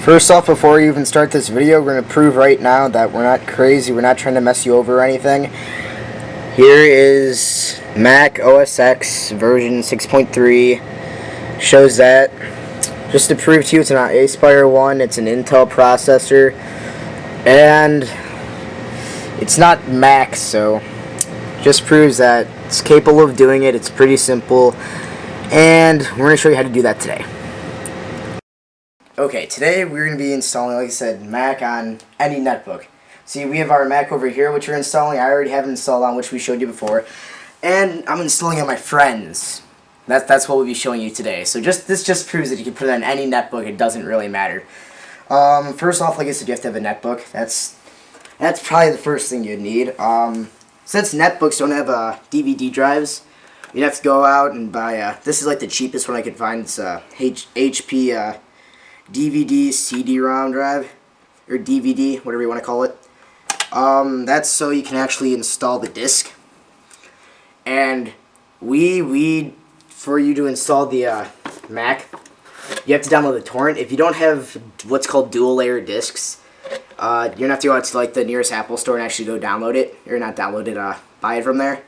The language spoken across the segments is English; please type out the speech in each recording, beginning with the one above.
First off, before we even start this video, we're going to prove right now that we're not crazy, we're not trying to mess you over or anything. Here is Mac OS X version 6.3. Shows that. Just to prove to you, it's not Aspire 1, it's an Intel processor. And it's not Mac, so just proves that it's capable of doing it. It's pretty simple. And we're going to show you how to do that today. Okay, today we're going to be installing, like I said, Mac on any netbook. See, we have our Mac over here, which we're installing. I already have it installed on, which we showed you before. And I'm installing on my friend's. That's what we'll be showing you today. So this just proves that you can put it on any netbook. It doesn't really matter. First off, like I said, you have to have a netbook. That's probably the first thing you'd need. Since netbooks don't have DVD drives, you'd have to go out and buy, this is like the cheapest one I could find. It's a HP DVD CD-ROM drive, or DVD, whatever you want to call it. That's so you can actually install the disc. And for you to install the Mac, you have to download the torrent. If you don't have what's called dual-layer discs, you're gonna have to go out to like the nearest Apple store and actually go download it, or not download it, buy it from there,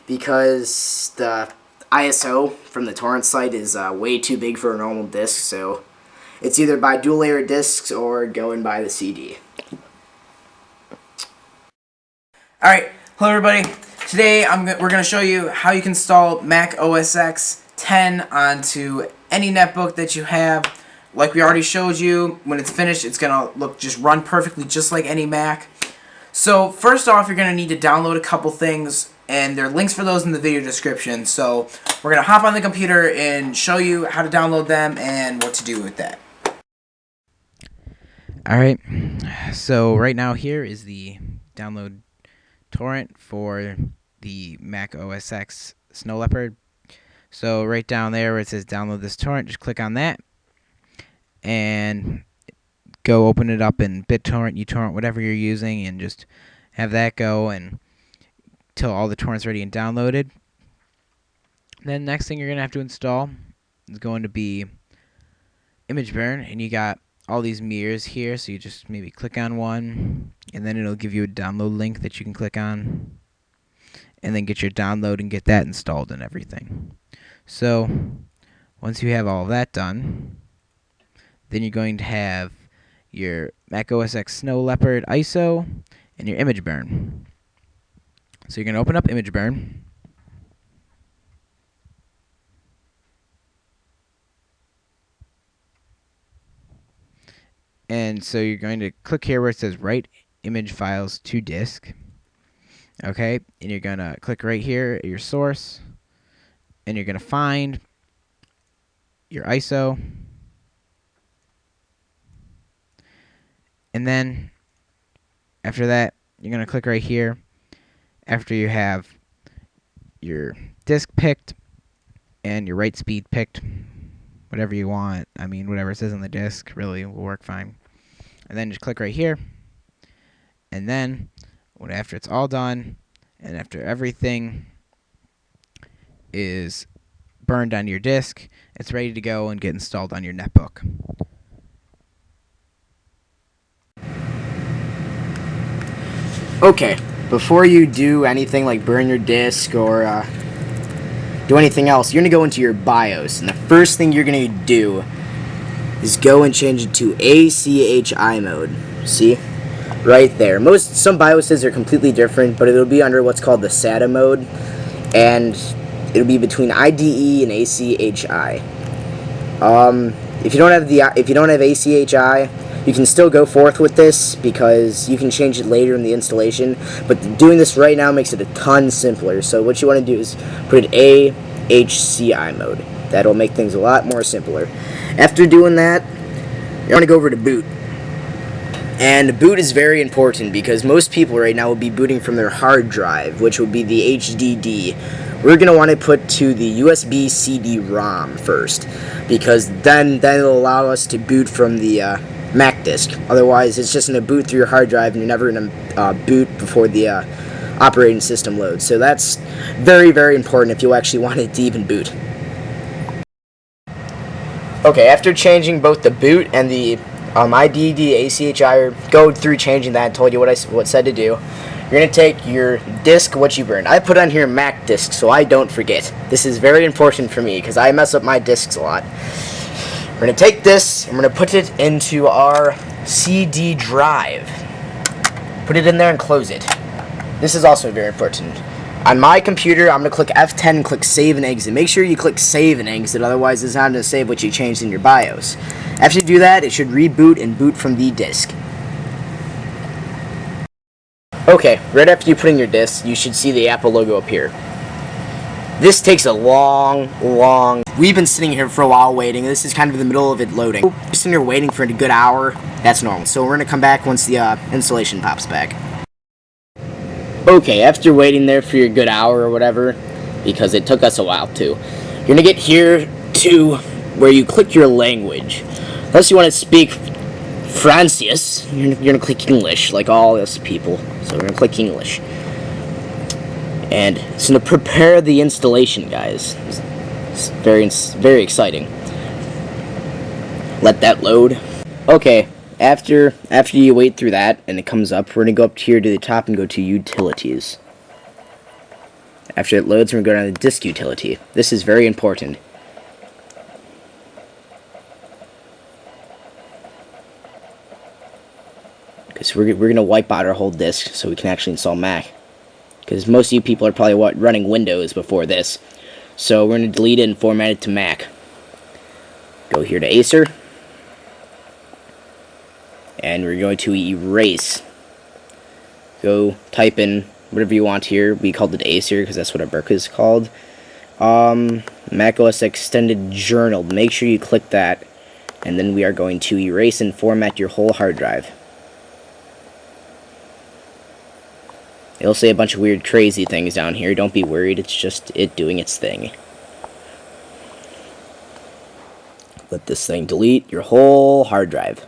because the ISO from the torrent site is way too big for a normal disc. So it's either buy dual-layer discs or go and buy the CD. Alright, hello everybody. Today we're going to show you how you can install Mac OS X 10 onto any netbook that you have. Like we already showed you, when it's finished, it's going to just run perfectly just like any Mac. So first off, you're going to need to download a couple things, and there are links for those in the video description. So we're going to hop on the computer and show you how to download them and what to do with that. Alright, so right now here is the download torrent for the Mac OS X Snow Leopard. So right down there where it says download this torrent, just click on that and go open it up in BitTorrent, uTorrent, whatever you're using, and just have that go and till all the torrents ready and downloaded. Then next thing you're going to have to install is going to be ImageBurn, and you got all these mirrors here, so you just maybe click on one, and then it'll give you a download link that you can click on, and then get your download and get that installed and everything. So once you have all of that done, then you're going to have your Mac OS X Snow Leopard ISO and your ImageBurn. So you're going to open up ImageBurn. And so you're going to click here where it says write image files to disk. Okay, and you're going to click right here at your source, and you're going to find your ISO. And then after that, you're going to click right here after you have your disk picked and your write speed picked. Whatever you want. I mean, whatever it says on the disk really will work fine. And then just click right here. And then, after it's all done, and after everything is burned on your disk, it's ready to go and get installed on your netbook. Okay, before you do anything like burn your disk or do anything else, you're going to go into your BIOS, and the first thing you're going to do is go and change it to ACHI mode. See? Right there. Some BIOSes are completely different, but it'll be under what's called the SATA mode, and it'll be between IDE and ACHI. If you don't have ACHI, you can still go forth with this because you can change it later in the installation, but doing this right now makes it a ton simpler. So what you want to do is put it AHCI mode. That'll make things a lot more simpler. After doing that, you're going to go over to boot. And boot is very important because most people right now will be booting from their hard drive, which would be the HDD. We're going to want to put to the USB CD-ROM first, because then it'll allow us to boot from the Mac disk. Otherwise, it's just going to boot through your hard drive, and you're never going to boot before the operating system loads. So that's very, very important if you actually want it to even boot. Okay, after changing both the boot and the IDD, ACHI, or go through changing that. I told you what said to do. You're going to take your disk, what you burned. I put on here Mac disk so I don't forget. This is very important for me because I mess up my disks a lot. We're going to take this and we're going to put it into our CD drive. Put it in there and close it. This is also very important. On my computer, I'm going to click F10 and click Save and Exit. Make sure you click Save and Exit, otherwise it's not going to save what you changed in your BIOS. After you do that, it should reboot and boot from the disk. Okay, right after you put in your disk, you should see the Apple logo appear. This takes a long... We've been sitting here for a while waiting. This is kind of in the middle of it loading. Sitting here waiting for a good hour, that's normal. So we're going to come back once the installation pops back. Okay, after waiting there for your good hour or whatever, because it took us a while too, you're going to get here to where you click your language. Unless you want to speak Francius, you're going to click English, like all us people. So we're going to click English. And it's going to prepare the installation, guys. It's very exciting. Let that load. Okay, after you wait through that and it comes up, we're going to go up here to the top and go to Utilities. After it loads, we're going to go down to Disk Utility. This is very important. Because we're going to wipe out our whole disk so we can actually install Mac. Because most of you people are probably running Windows before this. So we're going to delete it and format it to Mac. Go here to Acer. And we're going to erase. Go type in whatever you want here. We called it Acer because that's what our book is called. Mac OS Extended Journal. Make sure you click that. And then we are going to erase and format your whole hard drive. It'll say a bunch of weird, crazy things down here. Don't be worried. It's just it doing its thing. Let this thing delete your whole hard drive.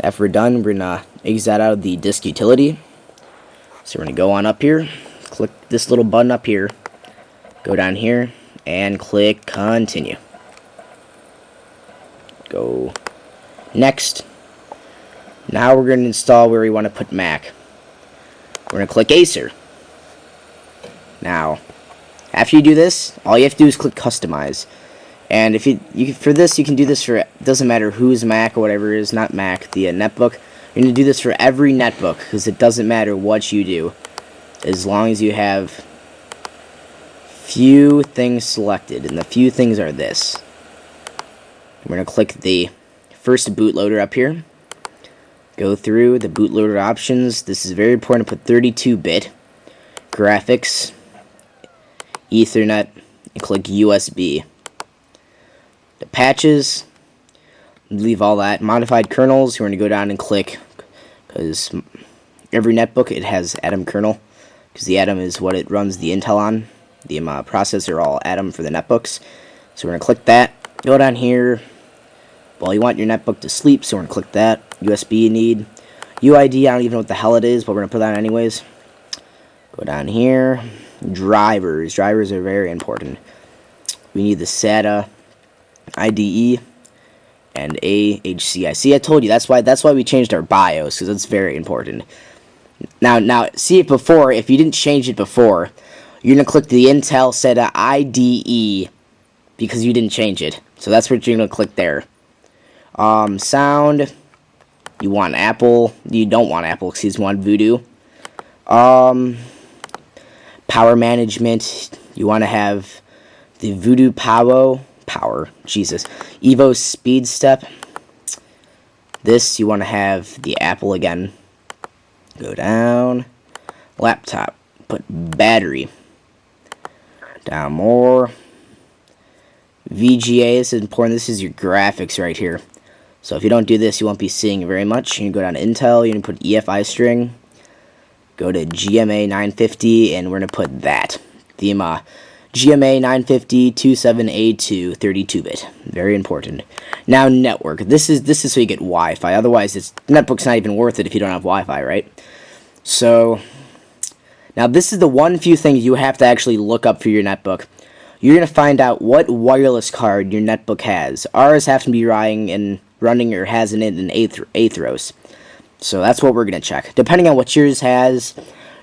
After we're done, we're going to exit out of the disk utility. So we're going to go on up here. Click this little button up here. Go down here and click Continue. Go Next. Now we're going to install where we want to put Mac. We're going to click Acer. Now, after you do this, all you have to do is click Customize. And if you for this, you can do this for, doesn't matter whose Mac or whatever it is, not Mac, the netbook. You're going to do this for every netbook, because it doesn't matter what you do, as long as you have few things selected. And the few things are this. We're going to click the first bootloader up here. Go through the bootloader options. This is very important to put 32-bit, graphics, Ethernet, and click USB. The patches, leave all that. Modified kernels, you're going to go down and click, because every netbook, it has Atom kernel, because the Atom is what it runs the Intel on. The processor, all Atom for the netbooks. So we're going to click that. Go down here. Well, you want your netbook to sleep, so we're going to click that. USB you need. UID, I don't even know what the hell it is, but we're going to put that anyways. Go down here. Drivers. Drivers are very important. We need the SATA, IDE, and AHCI. See, I told you, that's why we changed our BIOS, because it's very important. Now, see it before, if you didn't change it before, you're going to click the Intel SATA IDE, because you didn't change it. So that's what you're going to click there. Sound, you want Apple, you don't want Apple, excuse me, you want Voodoo. Power management, you want to have the Voodoo Evo Speed Step. This, you want to have the Apple again. Go down, laptop, put battery, down more. VGA, this is important, this is your graphics right here. So if you don't do this, you won't be seeing very much. You can go down to Intel, you can put EFI string, go to GMA 950, and we're going to put that. The GMA 950 27A2 32-bit. Very important. Now network. This is so you get Wi-Fi. Otherwise, netbook's not even worth it if you don't have Wi-Fi, right? So now this is the one few things you have to actually look up for your netbook. You're going to find out what wireless card your netbook has. Ours happens to be running in running or has in it an Atheros. So that's what we're going to check. Depending on what yours has,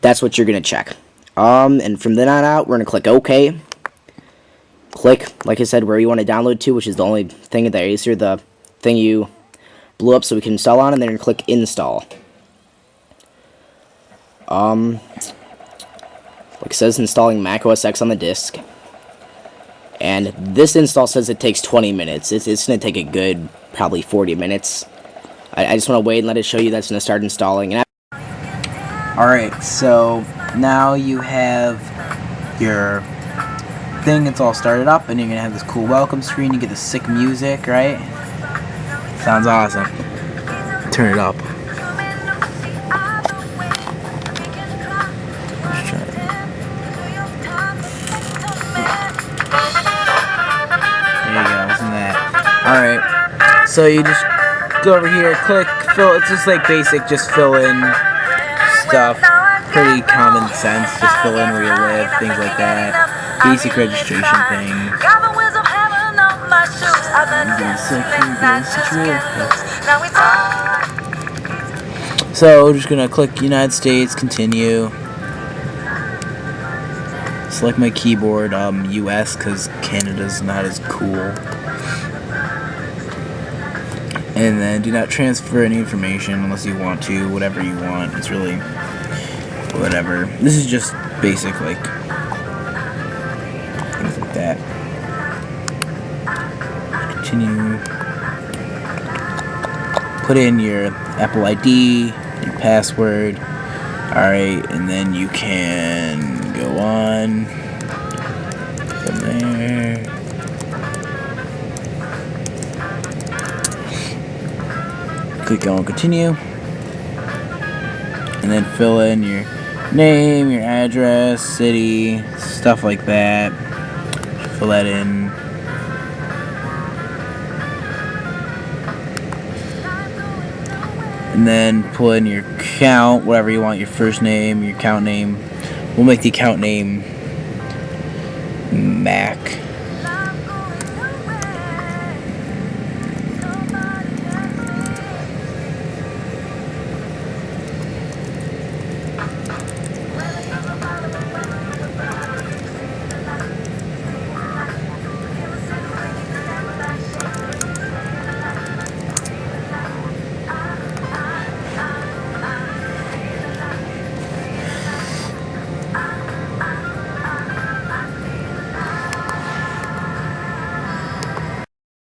that's what you're going to check. And from then on out, we're going to click OK. Click, like I said, where you want to download to, which is the only thing there is here, the thing you blew up so we can install on, and then click Install. Like it says, installing Mac OS X on the disk. And this install says it takes 20 minutes. It's going to take a good, probably 40 minutes. I just want to wait and let it show you that's going to start installing. Alright, so now you have your thing, it's all started up, and you're gonna have this cool welcome screen. You get the sick music, right? Sounds awesome. Turn it up. Let's try it. There you go, isn't that? Alright, so you just go over here, click, fill. It's just like basic, just fill in stuff. Pretty common sense, just fill in where you live, things like that. Basic registration things. So we're just gonna click United States, continue. Select my keyboard, US, because Canada's not as cool. And then do not transfer any information unless you want to, whatever you want. It's really whatever. This is just basic, like things like that. Continue. Put in your Apple ID, your password. Alright, and then you can go on from there. Click on continue. And then fill in your name, your address, city, stuff like that. Fill that in. And then pull in your account, whatever you want, your first name, your account name. We'll make the account name Mac.